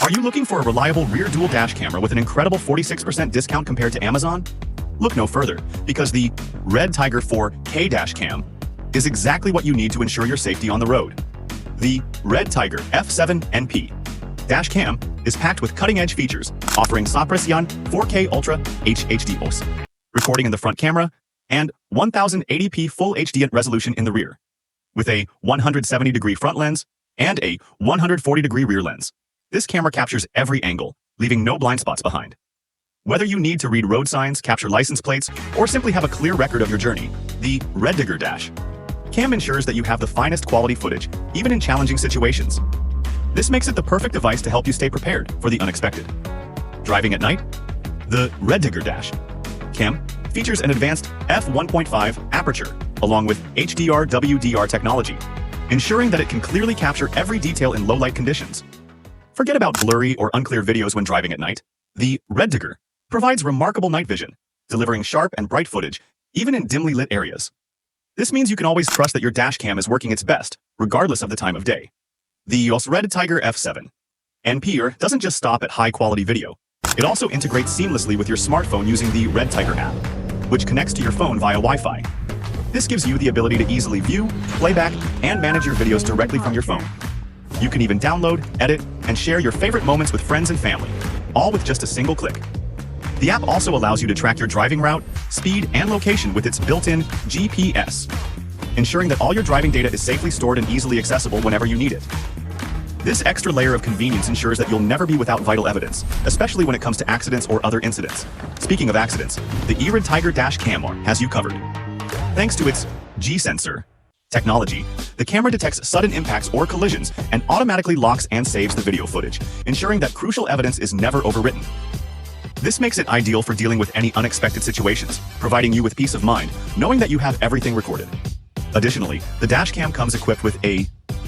Are you looking for a reliable rear dual dash camera with an incredible 46% discount compared to Amazon? Look no further, because the REDTIGER F7NP dash cam is exactly what you need to ensure your safety on the road. The REDTIGER F7NP dash cam is packed with cutting-edge features, offering Saprecian 4K Ultra HD OS, recording in the front camera, and 1080p Full HD resolution in the rear, with a 170-degree front lens and a 140-degree rear lens. This camera captures every angle, leaving no blind spots behind. Whether you need to read road signs, capture license plates, or simply have a clear record of your journey, the REDTIGER dash cam ensures that you have the finest quality footage, even in challenging situations. This makes it the perfect device to help you stay prepared for the unexpected. Driving at night? The REDTIGER dash cam features an advanced f1.5 aperture, along with HDR/WDR technology, ensuring that it can clearly capture every detail in low-light conditions. Forget about blurry or unclear videos when driving at night. The REDTIGER provides remarkable night vision, delivering sharp and bright footage, even in dimly lit areas. This means you can always trust that your dash cam is working its best, regardless of the time of day. The REDTIGER F7NP doesn't just stop at high-quality video. It also integrates seamlessly with your smartphone using the REDTIGER app, which connects to your phone via Wi-Fi. This gives you the ability to easily view, playback, and manage your videos directly from your phone. You can even download, edit, and share your favorite moments with friends and family, all with just a single click. The app also allows you to track your driving route, speed, and location with its built-in GPS, ensuring that all your driving data is safely stored and easily accessible whenever you need it. This extra layer of convenience ensures that you'll never be without vital evidence, especially when it comes to accidents or other incidents. Speaking of accidents, the REDTIGER dash cam has you covered. Thanks to its G-sensor technology, the camera detects sudden impacts or collisions and automatically locks and saves the video footage, ensuring that crucial evidence is never overwritten. This makes it ideal for dealing with any unexpected situations, providing you with peace of mind, knowing that you have everything recorded. Additionally, the dash cam comes equipped with a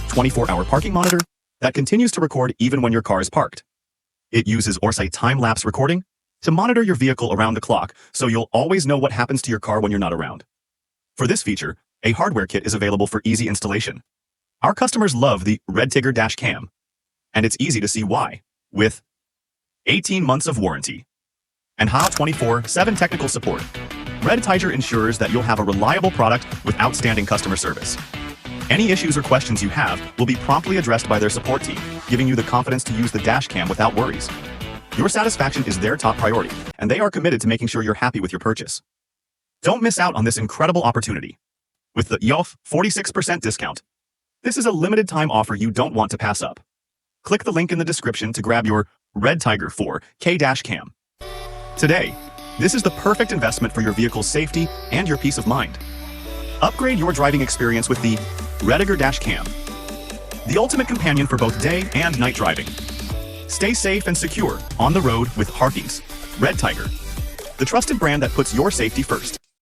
24-hour parking monitor that continues to record even when your car is parked. It uses ORSI time-lapse recording to monitor your vehicle around the clock, so you'll always know what happens to your car when you're not around. For this feature, a hardware kit is available for easy installation. Our customers love the REDTIGER dash cam, and it's easy to see why. With 18 months of warranty and 24/7 technical support, REDTIGER ensures that you'll have a reliable product with outstanding customer service. Any issues or questions you have will be promptly addressed by their support team, giving you the confidence to use the dash cam without worries. Your satisfaction is their top priority, and they are committed to making sure you're happy with your purchase. Don't miss out on this incredible opportunity. With the 46% discount, this is a limited time offer you don't want to pass up. Click the link in the description to grab your REDTIGER F7NP dash cam today. This is the perfect investment for your vehicle's safety and your peace of mind. Upgrade your driving experience with the REDTIGER dash cam, the ultimate companion for both day and night driving. Stay safe and secure on the road with Harkey's REDTIGER, the trusted brand that puts your safety first.